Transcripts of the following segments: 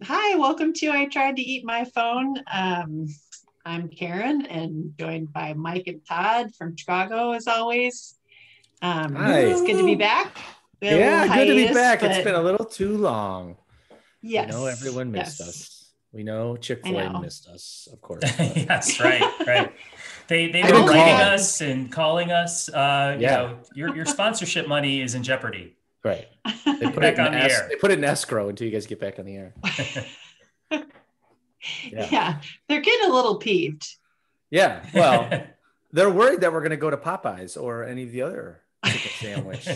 Hi, welcome to I Tried to Eat My Phone. I'm Karen and joined by Mike and Todd from Chicago as always. Hi. It's good to be back. We had a little Yeah, good to be hiatus, back. It's but been a little too long. We know yes, everyone missed yes, us. We know I Chick-fil-A know. missed us, of course. But Yes, right, right. They I've were even only writing had, calling. us and calling us. Yeah, Your sponsorship money is in jeopardy. right. They Get put it back in on the they air. put it in escrow until you guys get back on the air. Yeah. yeah, they're getting a little peeved. Yeah. Well, they're worried that we're gonna go to Popeyes or any of the other chicken sandwich.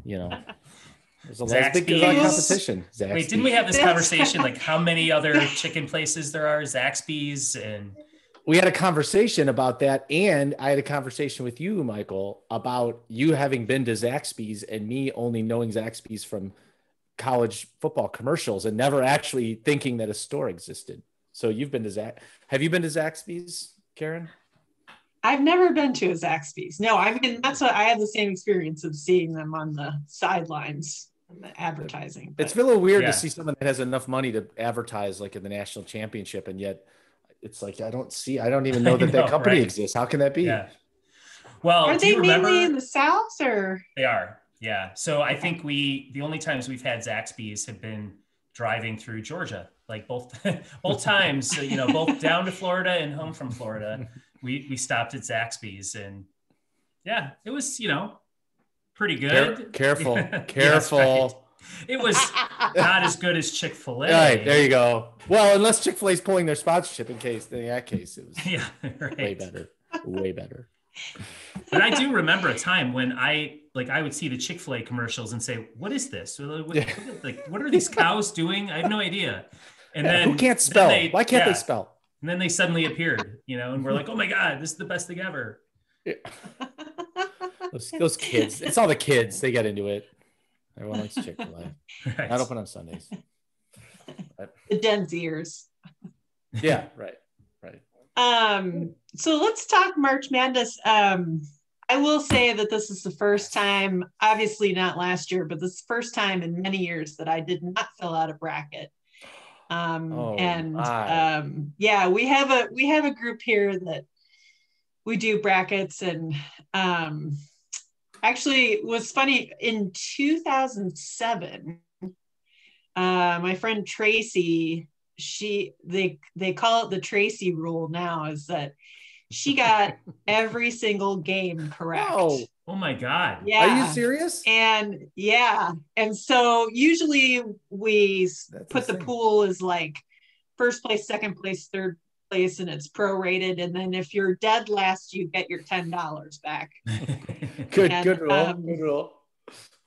You know, there's a lot of Zaxby's. competition. Wait, didn't we Zaxby's. have this That's conversation? Like how many other chicken places there are? Zaxby's and We had a conversation about that, and I had a conversation with you, Michael, about you having been to Zaxby's and me only knowing Zaxby's from college football commercials and never actually thinking that a store existed. So you've been to Have you been to Zaxby's, Karen? I've never been to a Zaxby's. No, I mean that's what I had the same experience of seeing them on the sidelines and the advertising. It's But a little weird to yeah, see someone that has enough money to advertise like in the national championship, and yet it's like I don't even know I that that know, company right? exists. How can that be? Yeah. Well, are do they you mainly in remember? the South or They are. Yeah. So I okay? think the only times we've had Zaxby's have been driving through Georgia, like both both times, both down to Florida and home from Florida. We stopped at Zaxby's and yeah, it was, pretty good. Careful, Yes, right. careful. It was not as good as All right, there you Chick-fil-A. go. Well, unless Chick-fil-A is pulling their sponsorship in that case, it was Yeah, way right. better. Way better. But I do remember a time when I would see the Chick-fil-A commercials and say, "What is this? Yeah. What are these cows doing? I have no idea." And Yeah, who can't then spell? Why can't they yeah, spell? and then they suddenly appeared, and we're like, "Oh my God, this is the best thing ever." Yeah. Those kids. It's all the kids. They get into it. Everyone likes Chick-fil-A. Not Right. open on Sundays. But, The dense ears. yeah, right. Right. So let's talk March Madness. I will say that this is the first time, obviously not last year, but this is the first time in many years that I did not fill out a bracket. Oh And my. yeah, we have a group here that we do brackets and actually it was funny in 2007 my friend Tracy, they call it the Tracy rule now, is that she got every single game correct. No. Oh my God. Are you Yeah. serious? And yeah. And so usually we That's put the insane. pool as like first place, second place, third place, and it's prorated. And then if you're dead last, you get your $10 back. Good, And good rule. Good rule.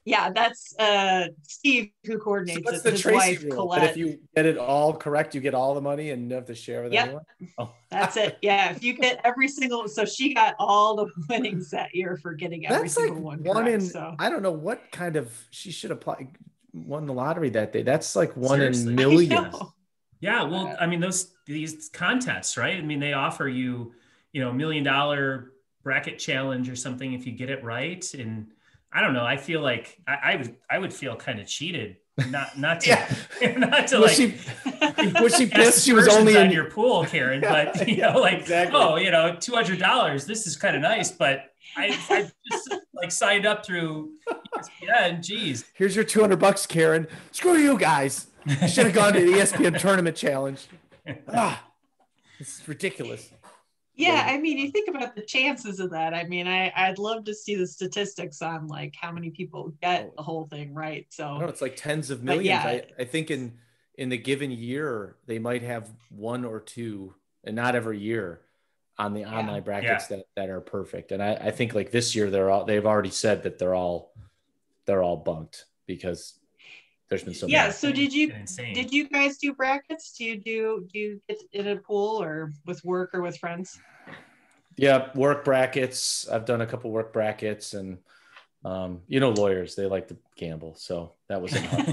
yeah, that's Steve who So coordinates what's it, the his Tracy wife rule? That if Colette. you get it all correct, you get all the money and you have to share with Yep, anyone? Oh, that's it. Yeah, if you get every single, so she got all the winnings that year for getting every that's like single one one correct. in, So I don't know what kind of, she should apply, won the lottery that day. That's like one in Seriously. I millions. know. Yeah, well, I mean, these contests, right? I mean, they offer you, $1 million bracket challenge or something if you get it right. And I don't know. I feel like I would feel kind of cheated, not to Yeah. not to Was like she, was she cast pissed she was aspersions only on in, your pool, Karen. But yeah, exactly. oh, $200. This is kind of nice, but I just like signed up through ESPN. Geez. Here's your $200, Karen. Screw you guys. You should have gone to the ESPN tournament challenge. Ah, it's ridiculous. Yeah, I mean, you think about the chances of that. I mean, I'd love to see the statistics on like how many people get Oh, the whole thing right. I don't know, So, it's like tens of but millions. yeah, I think in the given year they might have one or two, and not every year, on the yeah. online Yeah. brackets that are perfect. And I think like this year they've already said that they're all bunked because there's been so Yeah. many. Yeah. So It's did you been insane. did you guys do brackets? Do you get in a pool or with work or with friends? Yeah, work brackets. I've done a couple work brackets, and lawyers, they like to gamble, so that was enough.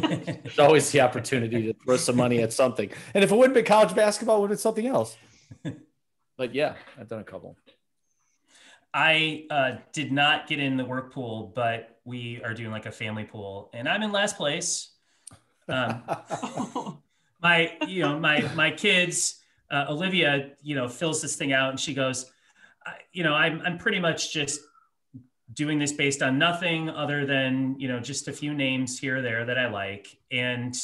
There's always the opportunity to throw some money at something. And if it wouldn't be college basketball, it would have been something else. But yeah, I've done a couple. I did not get in the work pool, but we are doing like a family pool, and I'm in last place. My kids, Olivia, fills this thing out and she goes, I'm pretty much just doing this based on nothing other than, just a few names here or there that I like. And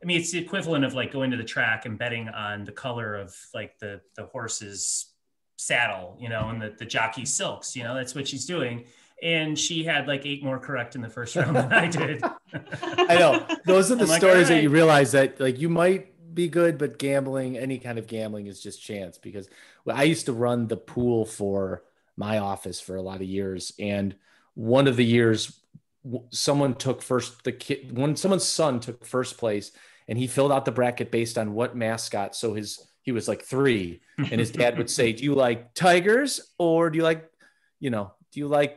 I mean, it's the equivalent of like going to the track and betting on the color of like the horse's saddle, and the jockey silks, that's what she's doing. And she had like 8 more correct in the first round than I did. I know. Those are the stories that you realize that like you might be good, but gambling, any kind of gambling is just chance. Because I used to run the pool for my office for a lot of years. And one of the years someone's son took first place and he filled out the bracket based on what mascot. So he was like 3 and his dad would say, do you like tigers or do you like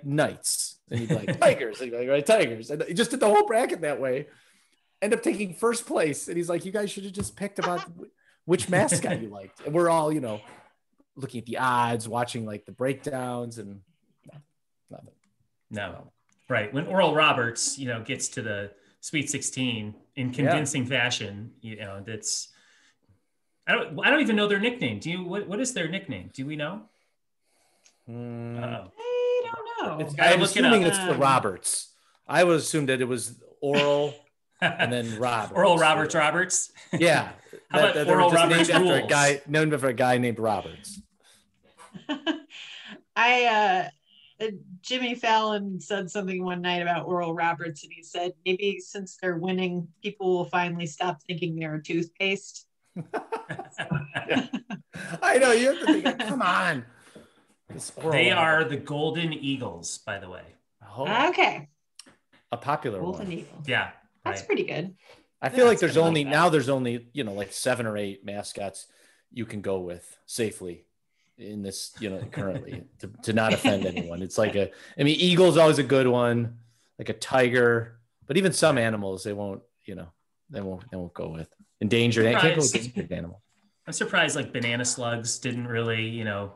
knights? And he'd be like, tigers. And he'd be like, right, tigers. And he just did the whole bracket that way. End up taking first place. And he's like, you guys should have just picked about which mascot you liked. And we're all, looking at the odds, watching like the breakdowns and nothing. No. Right. When Oral Roberts, gets to the Sweet 16 in convincing fashion, that's, I don't even know their nickname. What is their nickname? Do we know? I don't know. I'm assuming it's the Roberts. I would assume that it was Oral and then Roberts. Oral Roberts. Yeah. How about Oral Roberts rules? Known for a guy named Roberts. Jimmy Fallon said something one night about Oral Roberts, and he said maybe since they're winning, people will finally stop thinking they're a toothpaste. Yeah. I know, you have to think, come on. They are the Golden Eagles, by the way. Oh, okay. A popular Golden one. Eagles. Yeah. That's pretty good. I feel like there's only like 7 or 8 mascots you can go with safely in this, currently to not offend anyone. It's like eagle's always a good one, like a tiger, but even some animals they won't go with. Endangered. They can't go with endangered animals. I'm surprised like banana slugs didn't really, go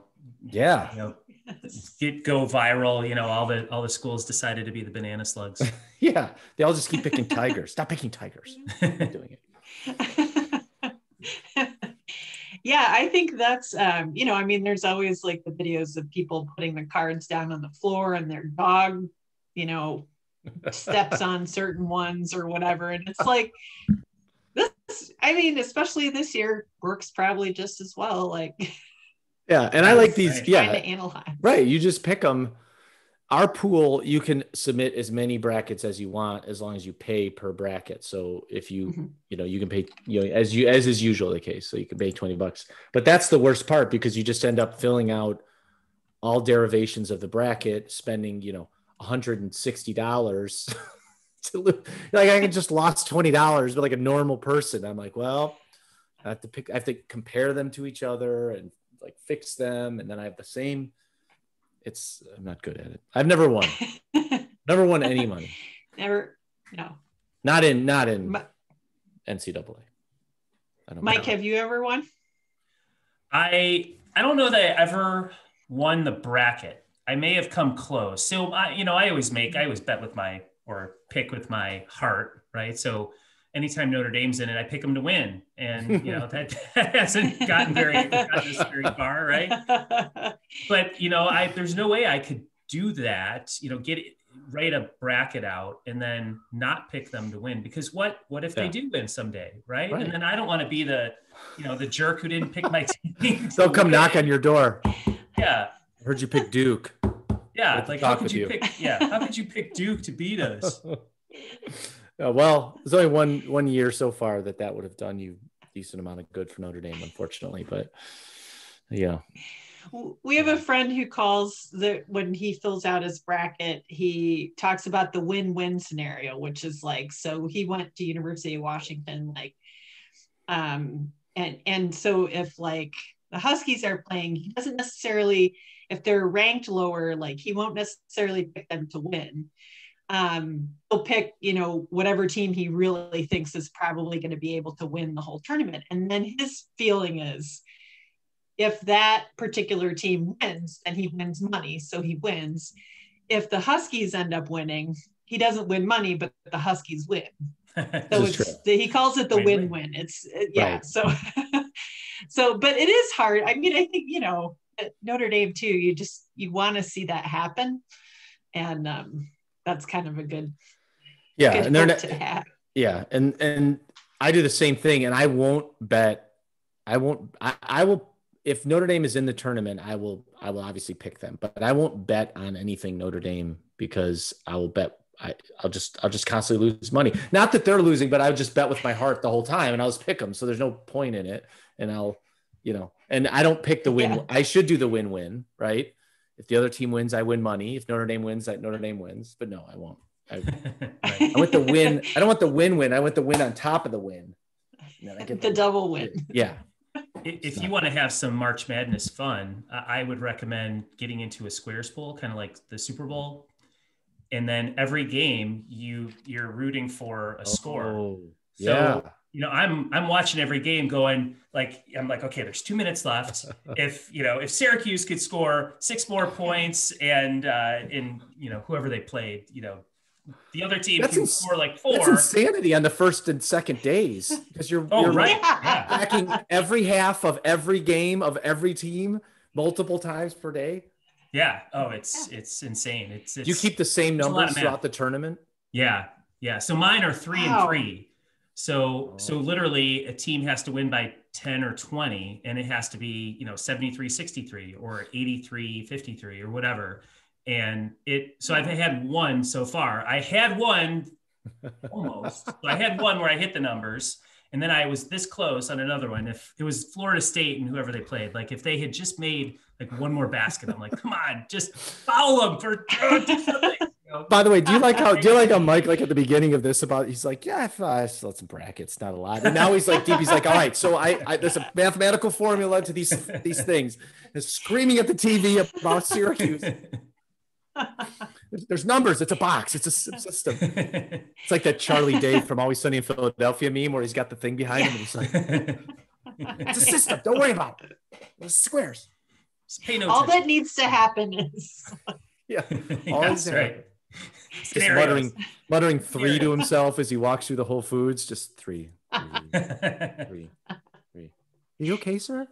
viral. All the schools decided to be the banana slugs. Yeah, they all just keep picking tigers. Stop picking tigers. Doing it. Yeah, I think that's there's always like the videos of people putting the cards down on the floor and their dog, steps on certain ones or whatever, and it's like this. Especially this year works probably just as well. Like, yeah, and I like these. Trying to analyze. Right, you just pick them. Our pool, you can submit as many brackets as you want as long as you pay per bracket. So if you, you can pay, as is usually the case. So you can pay $20, but that's the worst part because you just end up filling out all derivations of the bracket, spending, $160 to like, I just lost $20, but like a normal person, I'm like, well, I have to compare them to each other and like fix them. And then I have the same. I'm not good at it. I've never won. Never won any money. Never. No. Not in NCAA. Mike, have you ever won? I don't know that I ever won the bracket. I may have come close. So I always bet with pick with my heart, right? So anytime Notre Dame's in it, I pick them to win. And, that hasn't gotten us very far, right? But, there's no way I could do that, write a bracket out and then not pick them to win. Because what if they do win someday, right? And then I don't want to be the jerk who didn't pick my team. They'll come knock on your door. Yeah. I heard you pick Duke. Yeah. Like, how could you pick Duke to beat us? Well, there's only one year so far that would have done you a decent amount of good for Notre Dame, unfortunately. But yeah, we have a friend who calls when he fills out his bracket, he talks about the win-win scenario, which is like, so he went to University of Washington, like, and so if like the Huskies are playing, he doesn't necessarily, if they're ranked lower, like he won't necessarily pick them to win. He'll pick, whatever team he really thinks is probably going to be able to win the whole tournament. And then his feeling is if that particular team wins, then he wins money. So he wins. If the Huskies end up winning, he doesn't win money, but the Huskies win. So he calls it the win-win. It's yeah. Right. So, but it is hard. I mean, I think, at Notre Dame too, you want to see that happen. And that's kind of a good, good hope to have. Yeah. And I do the same thing, and I will, if Notre Dame is in the tournament, I will obviously pick them, but I won't bet on anything Notre Dame, because I will bet I'll just constantly lose money. Not that they're losing, but I would just bet with my heart the whole time, and I'll just pick them. So there's no point in it. And and I don't pick the win. Yeah. I should do the win-win, right? If the other team wins, I win money. If Notre Dame wins, Notre Dame wins. But no, I won't. I want the win. I don't want the win-win. I want the win on top of the win. I get the double win. Yeah. If you want to have some March Madness fun, I would recommend getting into a squares pool, kind of like the Super Bowl. And then every game you're rooting for a score. Oh, yeah. So, I'm watching every game going I'm like, okay, there's 2 minutes left. If Syracuse could score 6 more points and whoever they played, the other team can score like 4. That's insanity on the first and second days, because you're right. Tracking every half of every game of every team multiple times per day. Yeah. Oh, it's insane. It's Do you keep the same numbers throughout the tournament? Yeah. Yeah. So mine are 3 and 3. So literally a team has to win by 10 or 20, and it has to be, 73-63 or 83-53 or whatever. And so I've had one so far. I had one almost. So I had one where I hit the numbers, and then I was this close on another one. If it was Florida State and whoever they played, if they had just made one more basket, I'm like, come on, just foul them for do something. By the way, do you like how Mike, at the beginning of this, he's like, yeah, I still had some brackets, not a lot. And now he's deep. He's like, all right, so I there's a mathematical formula to these things. He's screaming at the TV about Syracuse. There's numbers. It's a box. It's a system. It's like that Charlie Day from Always Sunny in Philadelphia meme where he's got the thing behind him and he's like, it's a system. Don't worry about it. It's squares. Pay no all attention. that needs to happen is That's right. Just muttering 3 to himself as he walks through the Whole Foods. Just 3. 3. Are you okay, sir?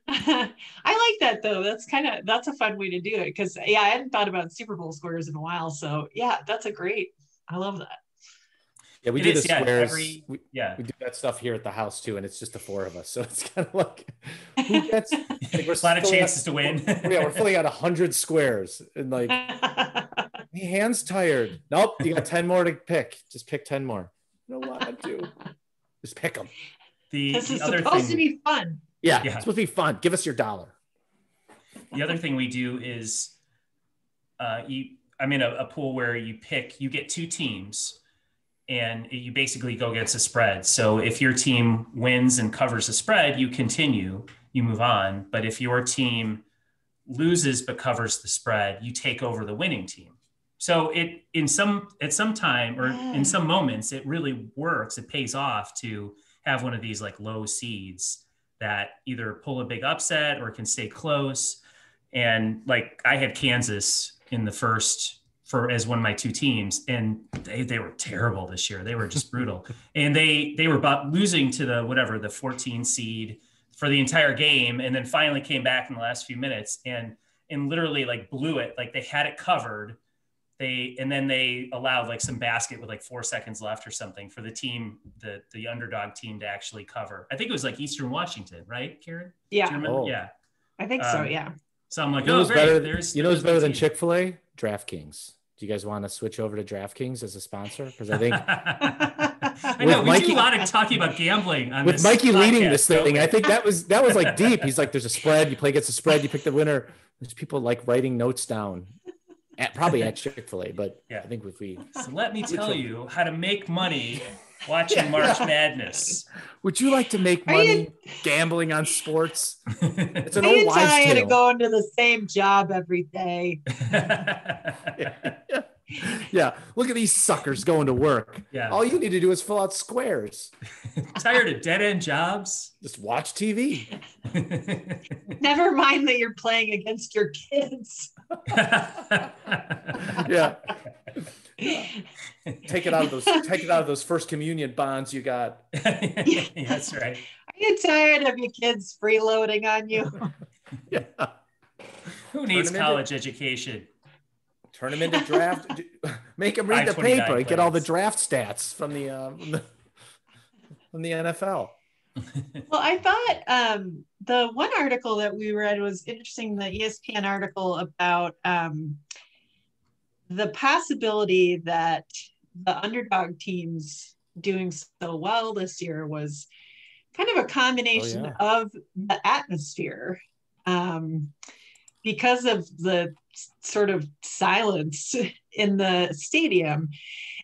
I like that though. That's a fun way to do it, because I hadn't thought about Super Bowl squares in a while. So yeah, I love that. Yeah, we do the squares. We do that stuff here at the house too, and it's just the 4 of us. So it's kind of like, who gets? We're a lot of chances to win. We're filling out 100 squares, and my hand's tired. Nope, you got 10 more to pick. Just pick 10 more. You know what I do? Just pick them. This is supposed to be fun. Yeah, it's supposed to be fun. Give us your $1. The other thing we do is, I'm in a pool where you get 2 teams, and you basically go against a spread. So if your team wins and covers the spread, you continue, you move on. But if your team loses but covers the spread, you take over the winning team. So in some moments, it really works. It pays off to have one of these low seeds that either pull a big upset or can stay close. And I had Kansas in the first as one of my 2 teams, and they were terrible this year. They were just brutal. And they were about losing to the 14 seed for the entire game. And then finally came back in the last few minutes and literally blew it. They had it covered. And then they allowed some basket with 4 seconds left or something for the team, the underdog team, to actually cover. I think it was Eastern Washington, right, Karen? Yeah. Do you remember? Yeah. I think so. Yeah. So I'm like, who's better than Chick-fil-A? DraftKings. Do you guys want to switch over to DraftKings as a sponsor? Because I think I know we do a lot of talking about gambling on with Mikey leading this thing. I think that was deep. He's like, there's a spread. You play against a spread. You pick the winner. There's people writing notes down. Probably at Chick-fil-A, but yeah. I think So let me tell you how to make money watching March Madness. Would you like to make money gambling on sports? It's an old wives' tale. Had to go into the same job every day. Yeah. Look at these suckers going to work. Yeah. All you need to do is fill out squares. Tired of dead-end jobs? Just watch TV. Never mind that you're playing against your kids. Yeah. Take it out of those first communion bonds you got. Yeah, that's right. Are you tired of your kids freeloading on you? Yeah. Who needs college education? Turn them into draft. Make them read the 529 paper and get all the plans. draft stats from the NFL. Well, I thought the one article that we read was interesting, the ESPN article about the possibility that the underdog teams doing so well this year was kind of a combination of the atmosphere, because of the sort of silence in the stadium.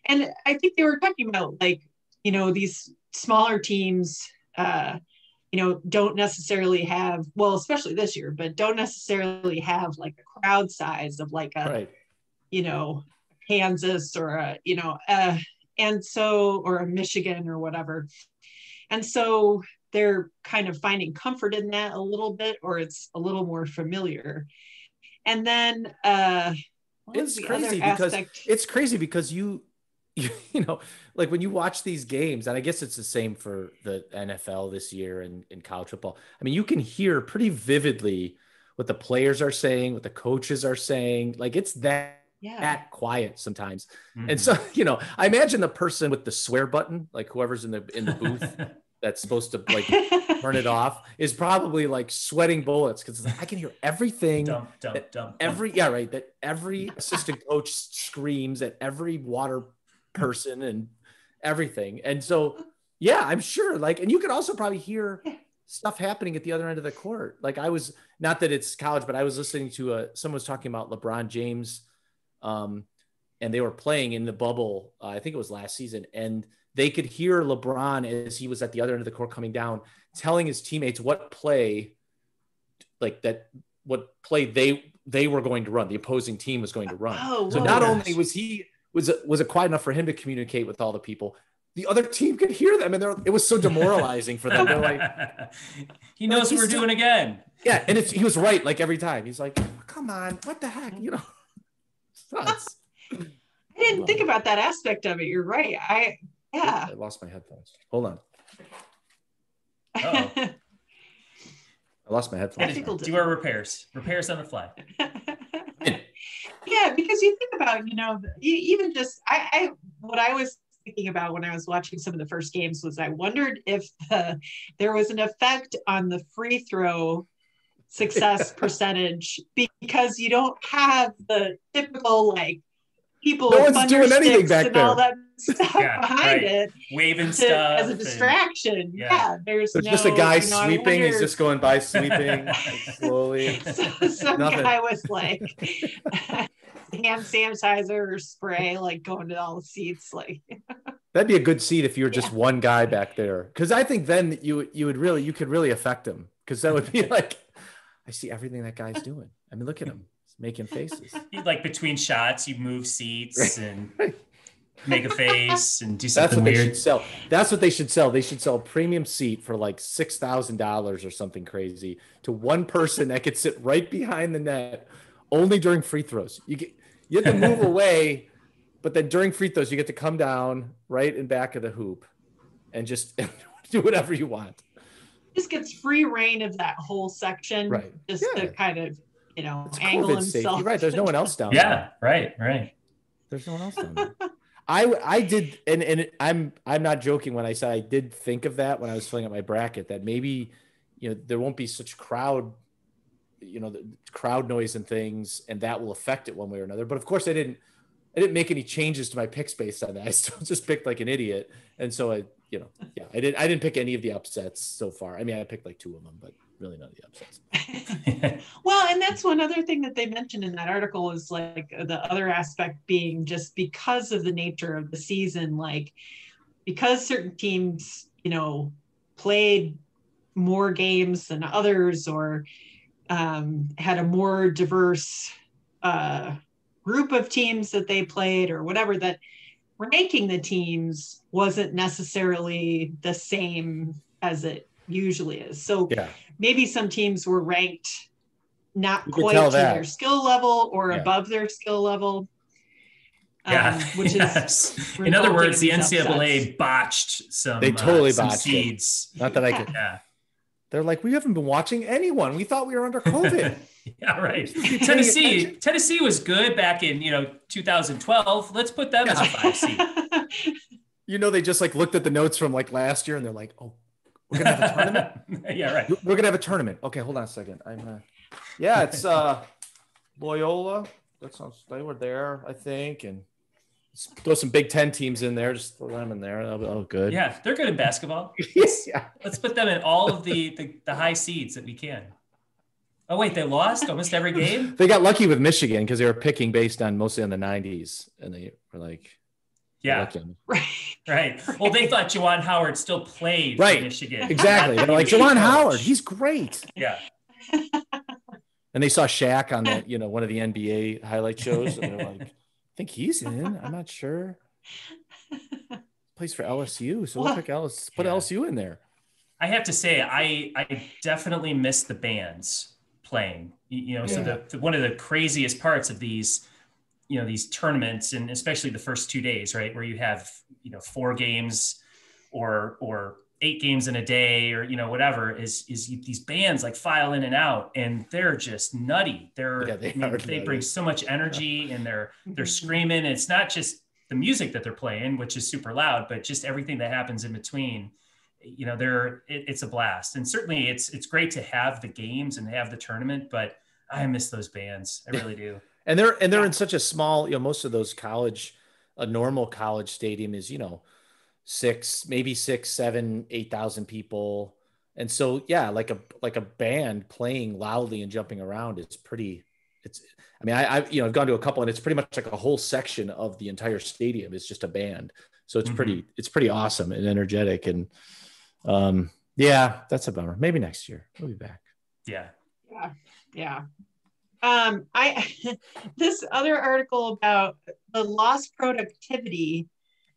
And I think they were talking about, like, you know, these smaller teams, you know, don't necessarily have, well, especially this year, but don't necessarily have like a crowd size of like a, you know, Kansas or a, you know, and so, or a Michigan or whatever. And so they're kind of finding comfort in that a little bit, or it's a little more familiar. And then it's crazy because you know, like when you watch these games, and I guess it's the same for the NFL this year and in college football. I mean, you can hear pretty vividly what the players are saying, what the coaches are saying. Like it's that quiet sometimes. Mm-hmm. And so, you know, I imagine the person with the swear button, like whoever's in the booth that's supposed to like turn it off, is probably like sweating bullets because I can hear everything. That every assistant coach screams at every water person and everything. And so, yeah, I'm sure, like, and you could also probably hear stuff happening at the other end of the court. Like I was, not that it's college, but I was listening to someone was talking about LeBron James, and they were playing in the bubble. I think it was last season, and they could hear LeBron as he was at the other end of the court coming down, telling his teammates what play they were going to run. The opposing team was going to run. So not only was it quiet enough for him to communicate with all the people, the other team could hear them, and it was so demoralizing for them. They're like, he knows what we're doing again. Yeah, and he was right like every time. He's like, come on, what the heck, you know? I didn't think about that aspect of it. You're right. I lost my headphones. Hold on. Uh-oh. I lost my headphones. Do our repairs on the fly. Yeah, because you think about, you know, even just what I was thinking about when I was watching some of the first games was I wondered if there was an effect on the free throw success percentage, because you don't have the typical like people no one's doing anything back and there. all that stuff behind it, waving stuff as a distraction. There's just a guy sweeping. He's just going by sweeping slowly. Some guy with like hand sanitizer or spray, like going to all the seats. Like that'd be a good seat if you were just one guy back there, because I think then you could really affect him, because that would be like, I see everything that guy's doing. I mean, look at him. He's making faces. Like between shots, you move seats and make a face and do something weird. That's what they should sell. They should sell a premium seat for like $6,000 or something crazy to one person that could sit right behind the net only during free throws. You have to move away, but then during free throws, you get to come down right in back of the hoop and just do whatever you want. Just gets free reign of that whole section, right? Just to kind of, you know, it's angle COVID himself. Safety. Right? There's no one else down there. Yeah, right. There's no one else down there. I did, and I'm not joking when I say I did think of that when I was filling out my bracket, that maybe, you know, there won't be such crowd noise and things, and that will affect it one way or another. But of course, I didn't make any changes to my picks based on that. I still just picked like an idiot, and so I didn't pick any of the upsets so far. I mean, I picked like 2 of them, but really none of the upsets. Well, and that's one other thing that they mentioned in that article is like the other aspect being just because of the nature of the season, like because certain teams, you know, played more games than others, or had a more diverse group of teams that they played, or whatever, that ranking the teams wasn't necessarily the same as it usually is. So maybe some teams were ranked not quite to their skill level or above their skill level. which is in other words, the NCAA botched some. They totally some botched seeds. It. Not that I could. Yeah. They're like, we haven't been watching anyone. We thought we were under COVID. Yeah, right. Tennessee was good back in 2012. Let's put them as a 5 seed. They just like looked at the notes from like last year and they're like, oh, we're gonna have a tournament. Yeah, right. We're gonna have a tournament. Okay, hold on a second. It's Loyola. That sounds. They were there, I think, and throw some Big Ten teams in there. Just throw them in there. Oh, good. Yeah, they're good in basketball. Yeah. Let's put them in all of the high seeds that we can. Oh wait, they lost almost every game. They got lucky with Michigan because they were picking based on mostly on the 90s, and they were like, yeah, right. Well, they thought Juwan Howard still played for Michigan. Exactly. They're like, Juwan Howard, he's great. Yeah. And they saw Shaq on that, one of the NBA highlight shows, and they're like, I think he's in. I'm not sure. Plays for LSU, so we'll pick LSU in there. I have to say, I definitely miss the bands playing. So one of the craziest parts of these, these tournaments, and especially the first 2 days, right, where you have 4 games or 8 games in a day, or whatever, is these bands like file in and out, and they're just nutty. They bring so much energy, and they're screaming. It's not just the music that they're playing, which is super loud, but just everything that happens in between. It's a blast, and certainly it's great to have the games and have the tournament, but I miss those bands. I really do. And they're in such a small, most of those a normal college stadium is 6, 7, 8,000 people. And so, yeah, like a band playing loudly and jumping around is I've gone to a couple, and it's pretty much like a whole section of the entire stadium is just a band. So it's pretty awesome and energetic. And that's a bummer. Maybe next year we'll be back. Yeah. This other article about the lost productivity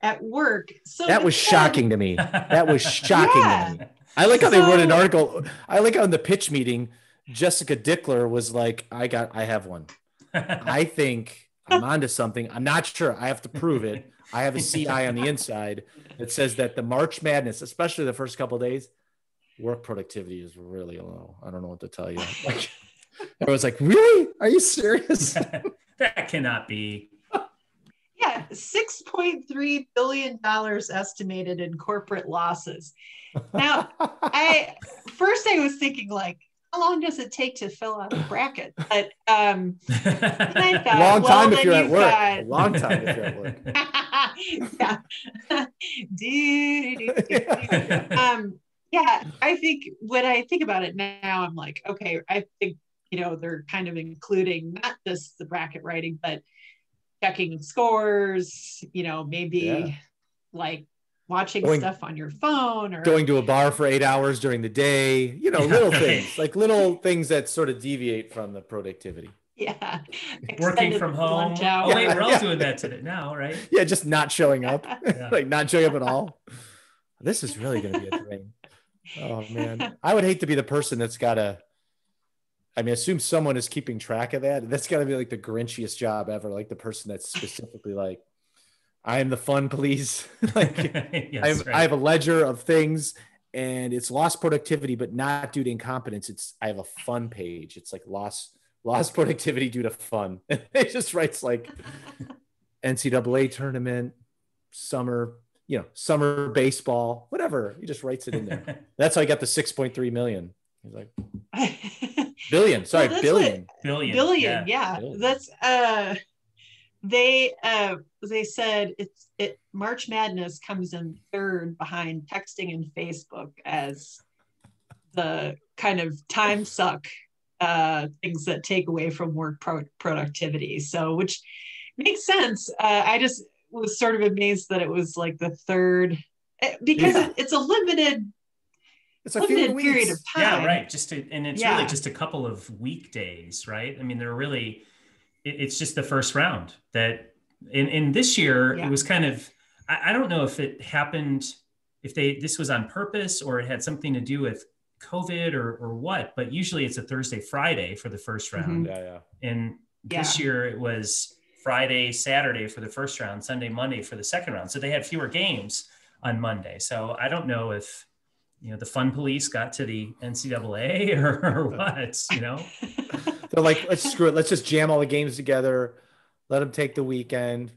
at work. So that was shocking to me. That was shocking to me. I like how they wrote an article. I like how in the pitch meeting, Jessica Dickler was like, I have one. I think I'm onto something. I'm not sure. I have to prove it. I have a CI on the inside that says that the March Madness, especially the first couple of days, work productivity is really low. I don't know what to tell you. I was like, really? Are you serious? That cannot be. Yeah, $6.3 billion estimated in corporate losses. Now, I was thinking, like, how long does it take to fill out a bracket? But I thought, long time if you're at work. A long time if you're at work. I think when I think about it now, I'm like, okay, I think they're kind of including not just the bracket writing, but checking scores, maybe like watching stuff on your phone, or going to a bar for 8 hours during the day, little things, like little things that sort of deviate from the productivity. Yeah. Working from home. Oh, wait, we're all doing that today now, right? Yeah, just not showing up, like not showing up at all. This is really going to be a drain. Oh, man. I would hate to be the person that's got to, assume someone is keeping track of that. That's got to be like the Grinchiest job ever, like the person that's specifically like, I am the fun police. Yes, I have a ledger of things, and it's lost productivity, but not due to incompetence. I have a fun page. It's like lost productivity due to fun. It just writes like NCAA tournament, summer baseball, whatever. He just writes it in there. That's how I got the 6.3 million. He's like billion. Sorry, well, billion. Billion. Yeah. That's they said March Madness comes in third behind texting and Facebook as the kind of time suck things that take away from work productivity. So, which makes sense. I just was sort of amazed that it was like the third, because it's a limited period of time. Yeah, right. Really just a couple of weekdays, right? I mean, they're really, it's just the first round that in this year, it was kind of, I don't know if it happened, this was on purpose or it had something to do with COVID or what, but usually it's a Thursday, Friday for the first round. Mm-hmm. And this year it was Friday, Saturday for the first round, Sunday, Monday for the second round. So they had fewer games on Monday. So I don't know if, the fun police got to the NCAA or what, They're like, let's screw it. Let's just jam all the games together. Let them take the weekend.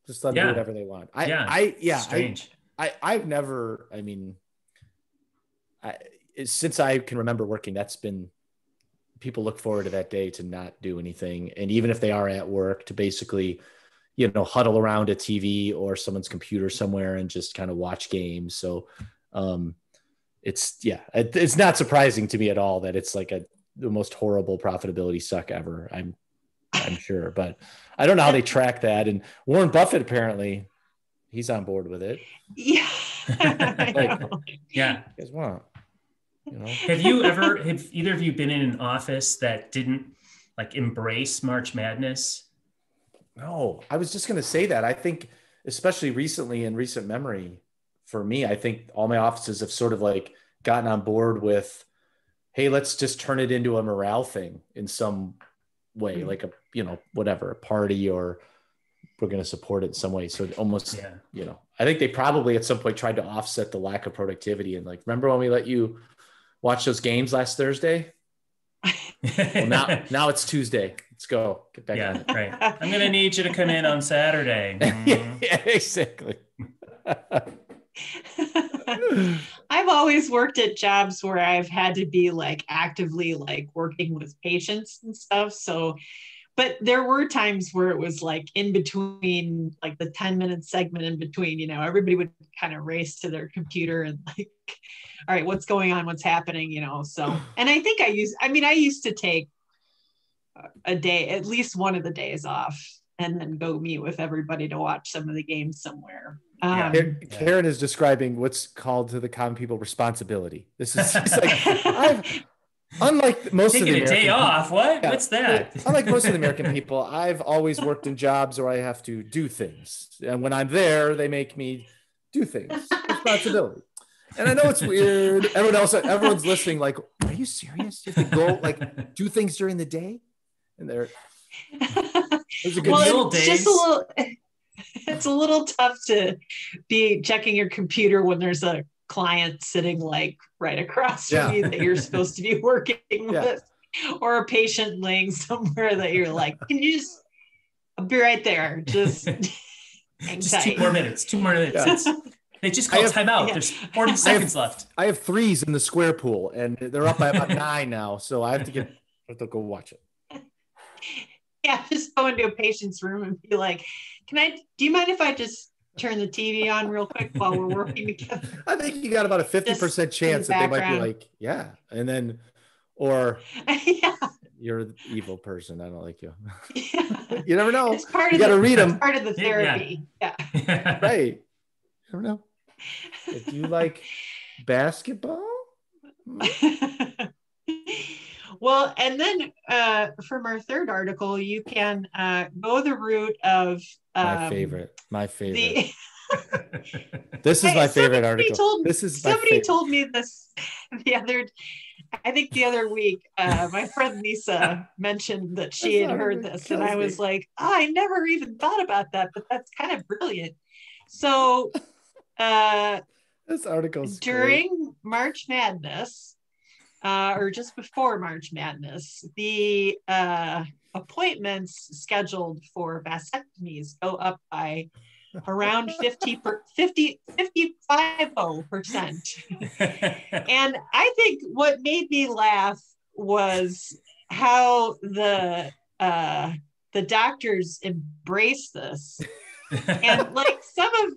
Just let them do whatever they want. Strange. I've never, since I can remember working, that's been, people look forward to that day to not do anything. And even if they are at work, to basically, huddle around a TV or someone's computer somewhere and just kind of watch games. So it's not surprising to me at all that it's like the most horrible profitability suck ever. I'm sure, but I don't know how they track that. And Warren Buffett, apparently he's on board with it. Yeah. Yeah. You guys want, Have either of you been in an office that didn't like embrace March Madness? No, I was just going to say that. I think, especially recently in recent memory, for me, I think all my offices have sort of like gotten on board with, hey, let's just turn it into a morale thing in some way, like a, whatever, a party, or we're going to support it in some way. So it almost, I think they probably at some point tried to offset the lack of productivity. And like, remember when we let you watch those games last Thursday? Well, now it's Tuesday. Let's go. Get back on it. Right. I'm going to need you to come in on Saturday. Yeah, exactly. I've always worked at jobs where I've had to be like actively like working with patients and stuff. So, but there were times where it was like in between, like the 10-minute segment in between, everybody would kind of race to their computer and like, all right, what's going on? What's happening? So, and I think I used to take a day, at least one of the days off, and then go meet with everybody to watch some of the games somewhere. Karen is describing what's called to the common people responsibility. This is like, unlike most taking of the a day off. What? Yeah. What's that? Unlike most of the American people, I've always worked in jobs where I have to do things, and when I'm there, they make me do things. Responsibility. And I know it's weird. Everyone's listening. Like, are you serious? You have to go like do things during the day, and they're. It's it's a little tough to be checking your computer when there's a client sitting like right across from you that you're supposed to be working with, or a patient laying somewhere that you're like, can you just, I'll be right there. Just two more minutes. Yeah. They just called timeout. There's 40 seconds left. I have 3s in the square pool, and they're up by about 9 now. So I have to go watch it. Yeah, just go into a patient's room and be like, do you mind if I just turn the TV on real quick while we're working together? I think you got about a 50% chance that they might be like, yeah. And then, or you're the evil person. I don't like you. Yeah. You never know. You got to read them. It's part of the therapy. Yeah. Right. I don't know. Do you like basketball? Well, and then from our third article, you can go the route of my favorite. This is my favorite article. Somebody told me this the other week. My friend Lisa mentioned that she had heard this, and I was like, I never even thought about that, but that's kind of brilliant. So this article's during great. March Madness, or just before March Madness, the appointments scheduled for vasectomies go up by around 55%. And I think what made me laugh was how the doctors embrace this. And like some of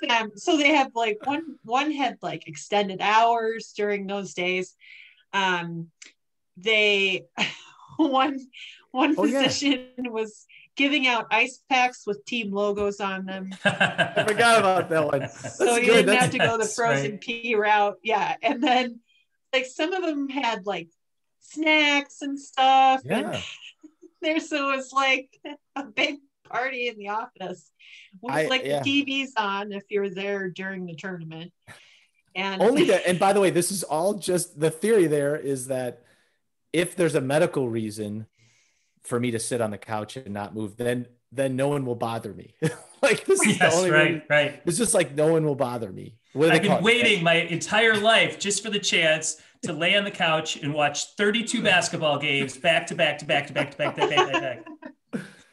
them, so they have like one had like extended hours during those days. One physician was giving out ice packs with team logos on them. I forgot about that one. So you didn't have to go the frozen pea route. Yeah. And then like some of them had like snacks and stuff. Yeah. And so it was like a big party in the office with the TVs on if you're there during the tournament. And and by the way, this is all just the theory. There is that if there's a medical reason, for me to sit on the couch and not move, then no one will bother me. Like this is Yes, the only right, way. right. It's just like no one will bother me. I've been waiting my entire life just for the chance to lay on the couch and watch 32 basketball games back to back to back to back to back to back to back.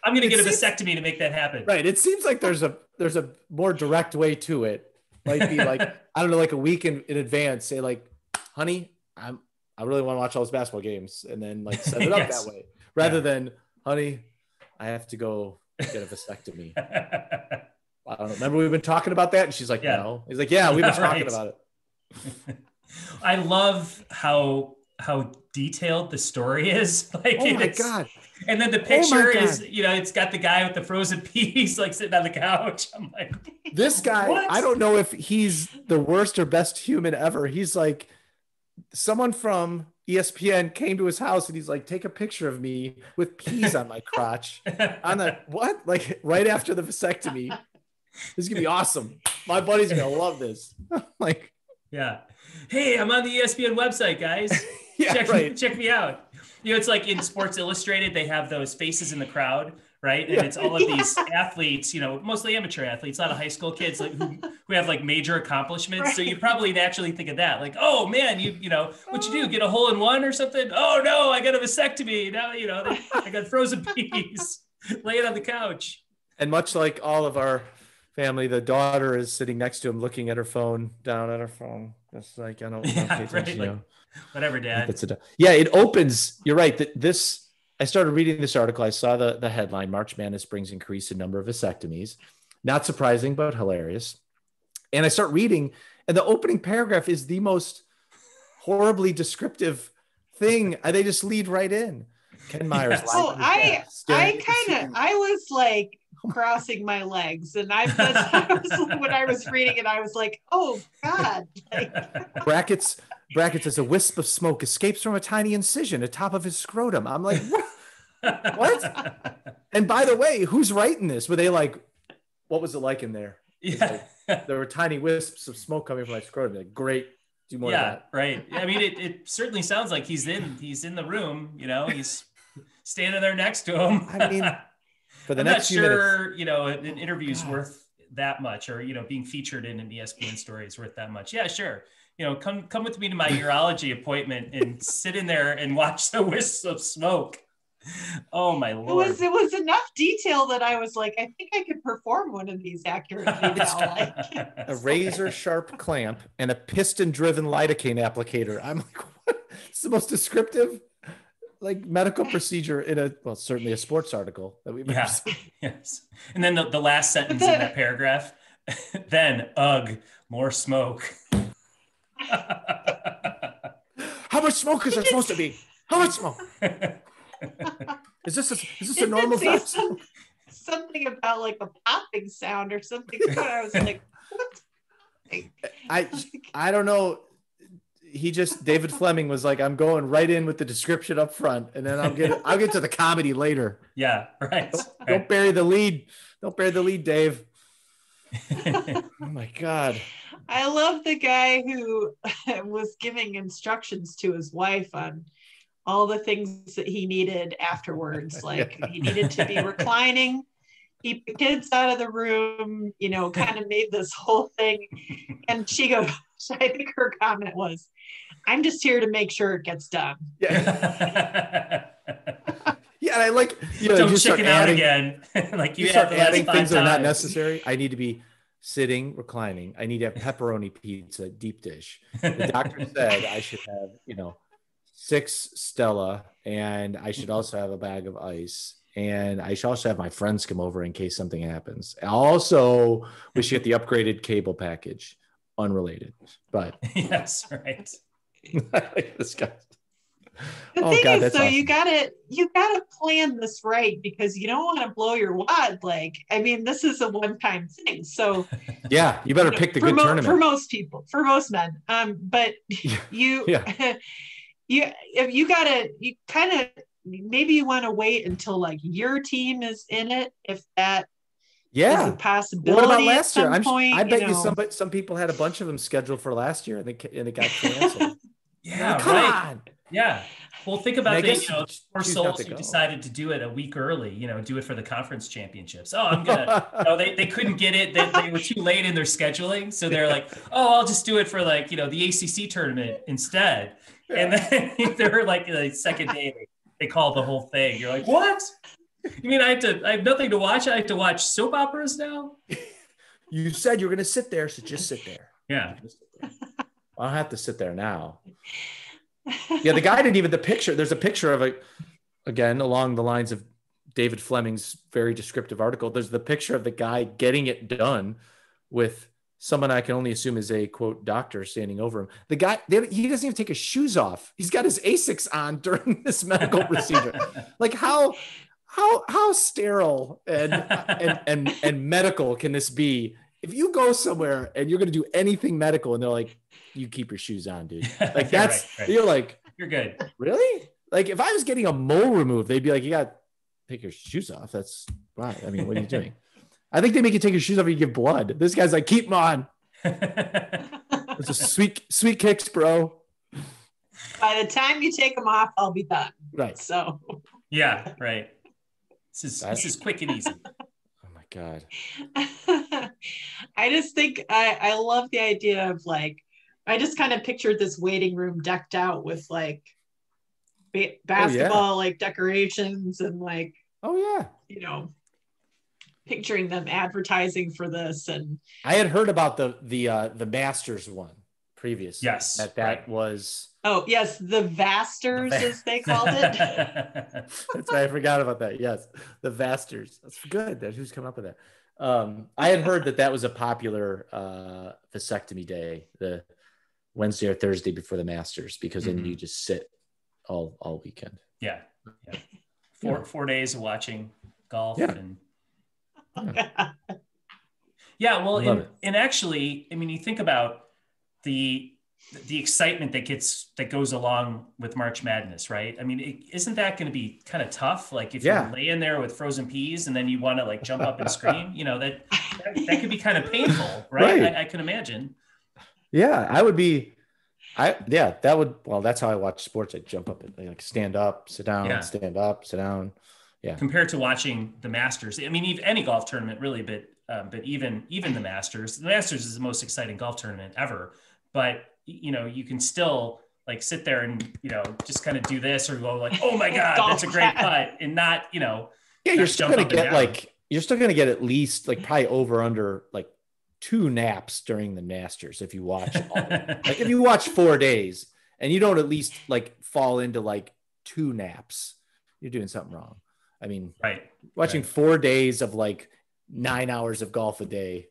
I'm going to get a vasectomy to make that happen. Right. It seems like there's a more direct way to it. Might be like, I don't know, like a week in advance, say like, honey, I really want to watch all those basketball games, and then like set it up Yes. that way rather than, honey, I have to go get a vasectomy. I don't know. Remember we've been talking about that? And she's like, no. He's like, yeah, we've been talking about it. I love how detailed the story is. Like, oh my God. And then the picture is, it's got the guy with the frozen peas like sitting on the couch. I'm like, this guy, what? I don't know if he's the worst or best human ever. He's like, someone from ESPN came to his house and he's like, take a picture of me with peas on my crotch. On the what? Like right after the vasectomy. This is gonna be awesome. My buddy's gonna love this. Like, yeah. Hey, I'm on the ESPN website, guys. Check me out. It's like in Sports Illustrated, they have those faces in the crowd, right? And it's all of these athletes, mostly amateur athletes, a lot of high school kids like who have like major accomplishments. Right. So you probably naturally think of that, like, oh man, what you do, get a hole in one or something? Oh no, I got a vasectomy. Now, I got frozen peas. Lay it on the couch. And much like all of our family, the daughter is sitting next to him, looking at her phone, down at her phone. That's like, I don't pay attention, right. Like, whatever, Dad. Yeah, it opens. You're right. I started reading this article. I saw the headline, March Madness brings increase in number of vasectomies. Not surprising, but hilarious. And I start reading, and the opening paragraph is the most horribly descriptive thing. They just lead right in. Ken Myers. Yes. I was like crossing my legs, and when I was reading it, I was like, oh God. Like, brackets as a wisp of smoke escapes from a tiny incision atop of his scrotum. I'm like, what? And by the way, who's writing this? Were they like, what was it like in there? Yeah. Like, there were tiny wisps of smoke coming from my scrotum. Like, great. Do more of that. Right. I mean, it certainly sounds like he's in the room, he's standing there next to him. I mean, for the I'm next not few sure, minutes. an interview's worth that much, or, being featured in an ESPN story is worth that much. Yeah, sure. Come with me to my urology appointment and sit in there and watch the wisps of smoke. Oh my Lord. It was enough detail that I was like, I think I could perform one of these accurately now. A razor sharp clamp and a piston driven lidocaine applicator. I'm like, what? It's the most descriptive medical procedure in certainly a sports article that we've ever seen. Yes. And then the last sentence in that paragraph, then more smoke. How much smoke is there supposed to be? How much smoke? Is this a normal size? Something about like a popping sound or something. I was like, what? I don't know. David Fleming was like, I'm going right in with the description up front, and then I'll get to the comedy later. Yeah, right. Don't bury the lead. Don't bury the lead, Dave. Oh my God. I love the guy who was giving instructions to his wife on all the things that he needed afterwards. Like he needed to be reclining, keep the kids out of the room, kind of made this whole thing. And she goes, I think her comment was, I'm just here to make sure it gets done. Yeah. Yeah, and I like, don't you chicken out again. Like you start adding things that are not necessary. I need to be sitting, reclining. I need to have pepperoni pizza, deep dish. The doctor said I should have, 6 Stella, and I should also have a bag of ice. And I should also have my friends come over in case something happens. Also, we should get the upgraded cable package. Unrelated, but yes, right. This guy. The thing is, so awesome. you gotta plan this right, because you don't want to blow your wad. Like, I mean, this is a one-time thing. So yeah, you better pick the good tournament for most people, for most men. But maybe you want to wait until like your team is in it, if that is a possibility. What about last year? I bet some people had a bunch of them scheduled for last year, and it got canceled. Yeah, come on. Yeah. Well, think about And I the, guess poor choose not souls to who go. decided to do it a week early, do it for the conference championships. Oh, I'm gonna, they couldn't get it. They were too late in their scheduling. So they're like, oh, I'll just do it for like, the ACC tournament instead. And then they're like, the second day, they called the whole thing. You're like, what? You mean I have nothing to watch? I have to watch soap operas now? You said you were going to sit there, so just sit there. Yeah. I'll have to sit there now. Yeah, the guy didn't even, there's a picture of again, along the lines of David Fleming's very descriptive article. There's the picture of the guy getting it done with someone I can only assume is a, quote, doctor standing over him. The guy, he doesn't even take his shoes off. He's got his Asics on during this medical procedure. Like how sterile and medical can this be? If you go somewhere and you're going to do anything medical and they're like, you keep your shoes on, dude. Like that's, right. You're like, you're good. Really? Like if I was getting a mole removed, they'd be like, you got to take your shoes off. That's right. I mean, what are you doing? I think they make you take your shoes off and you give blood. This guy's like, keep them on. It's a sweet kicks, bro. By the time you take them off, I'll be done. Right. So. Yeah. Right. This is quick and easy. Oh my God. I just think I love the idea of like, I just kind of pictured this waiting room decked out with like basketball, like decorations and like, picturing them advertising for this. And I had heard about the Masters one previous. Yes. That was. Oh yes. The Vasters as they called it. That's why I forgot about that. Yes. The Vasters. That's good. Who's coming up with that? I had heard that was a popular vasectomy day, the Wednesday or Thursday before the Masters, because then you just sit all weekend. Yeah. 4 days of watching golf and well, and actually, I mean, you think about the excitement that goes along with March Madness, right? I mean, isn't that going to be kind of tough? Like if you're laying there with frozen peas and then you want to like jump up and scream, that could be kind of painful, right? I can imagine. Yeah, that's how I watch sports. I jump up and like stand up, sit down, stand up, sit down. Yeah. Compared to watching the Masters. I mean, any golf tournament really, but even the Masters is the most exciting golf tournament ever. But, you can still like sit there and, just kind of do this or go like, oh my God, that's a great putt. And not, you're still going to get at least like probably over under like 2 naps during the Masters. If you watch, like if you watch 4 days and you don't at least like fall into like 2 naps, you're doing something wrong. I mean, watching 4 days of like 9 hours of golf a day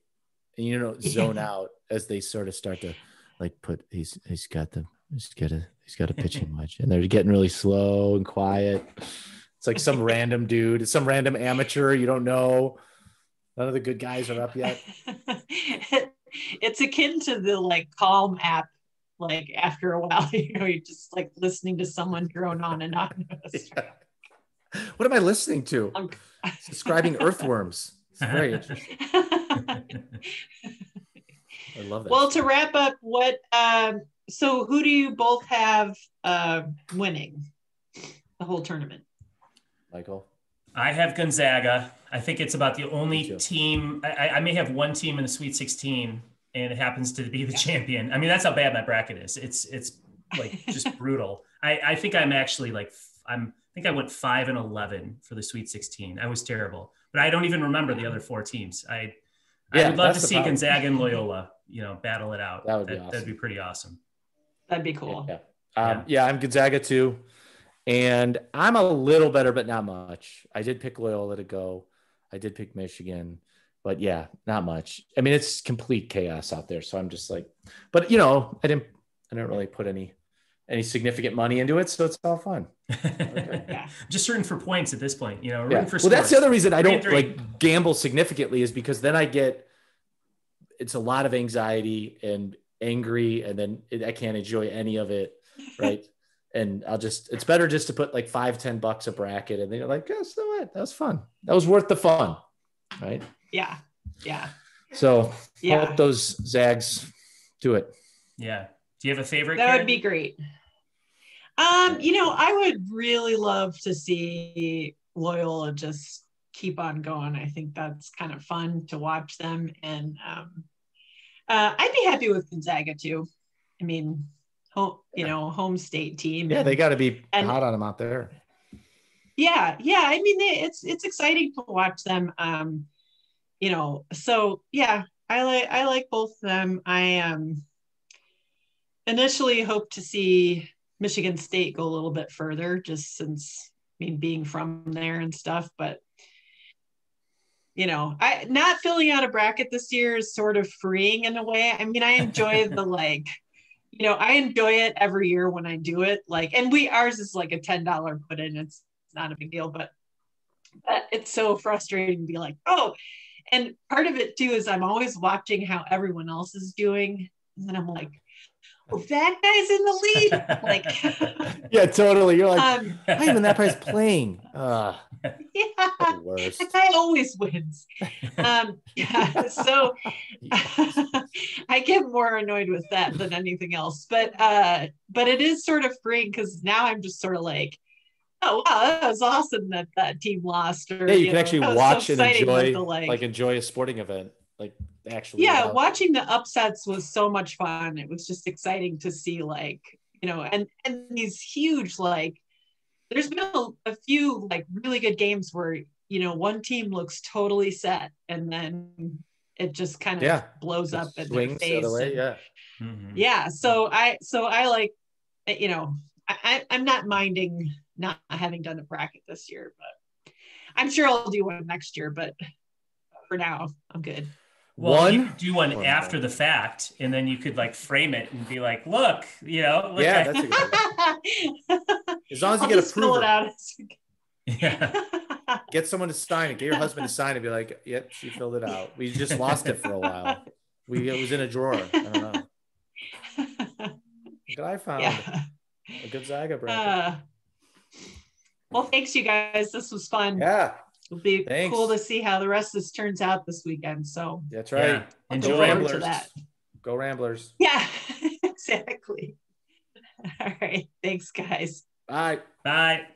and zone out as they sort of start to like he's got a pitching wedge and they're getting really slow and quiet. It's like some random dude, some random amateur. You don't know. None of the good guys are up yet. It's akin to the like Calm app. Like after a while, you're just like listening to someone drone on and on. Yeah. What am I listening to? It's describing earthworms. It's very interesting. I love that. Well, to wrap up, so who do you both have winning the whole tournament? Michael? I have Gonzaga. I think it's about the only team. I may have one team in the Sweet 16, and it happens to be the champion. I mean, that's how bad my bracket is. It's like just brutal. I think I'm actually like I think I went 5-11 for the Sweet 16. I was terrible, but I don't even remember the other 4 teams. I would love to see Gonzaga and Loyola, battle it out. That would be awesome. That'd be pretty awesome. That'd be cool. Yeah. I'm Gonzaga too. And I'm a little better, but not much. I did pick Loyola to go. I did pick Michigan, but yeah, not much. I mean, it's complete chaos out there. So I'm just like, but I didn't really put any significant money into it. So it's all fun. Okay. Just rooting for points at this point, rooting for Well, scores. that's the other reason I don't like gamble significantly is because then it's a lot of anxiety and angry. And then I can't enjoy any of it. Right. And it's better just to put like $5-10 a bracket. And then you're like, guess what? That was fun. That was worth the fun. Right. Yeah. Yeah. So hope those Zags do it. Yeah. Do you have a favorite? That would be great. I would really love to see Loyola just keep on going. I think that's kind of fun to watch them. And I'd be happy with Gonzaga too. I mean, home state team. Yeah, they got to be hot on them out there. Yeah. I mean, it's exciting to watch them. So yeah, I like both of them. I initially hoped to see Michigan State go a little bit further, just since being from there and stuff. But I not filling out a bracket this year is sort of freeing in a way. I mean, I enjoy the I enjoy it every year when I do it. And ours is like a $10 put in. It's not a big deal, but it's so frustrating to be like, oh, and part of it too is I'm always watching how everyone else is doing. And then I'm like, oh, that guy's in the lead. Yeah, totally. You're like, not even that guy's playing. Yeah, the worst. that guy always wins. So I get more annoyed with that than anything else. But it is sort of freeing because now I'm just sort of like, oh wow, that was awesome that team lost. Or, you can actually watch and enjoy, the, enjoy a sporting event, actually. Yeah, watching the upsets was so much fun. It was just exciting to see, and these huge, there's been a few really good games where one team looks totally set and then it just kind of blows up in their face. The other way, yeah. So I like, I'm not minding not having done a bracket this year, but I'm sure I'll do one next year. But for now, I'm good. Well, you could do one after the fact, and then you could frame it and be like, look, that's a good idea. As long as you get approval. Yeah. Get someone to sign it. Get your husband to sign it. Be like, yep, she filled it out. We just lost it for a while. It was in a drawer. I don't know. Look what I found. A Gonzaga bracket. Well, thanks, you guys. This was fun. Yeah. It'll be cool to see how the rest of this turns out this weekend. So that's right. Yeah. Enjoy Ramblers. To that. Go Ramblers. Yeah, exactly. All right. Thanks, guys. Bye. Bye.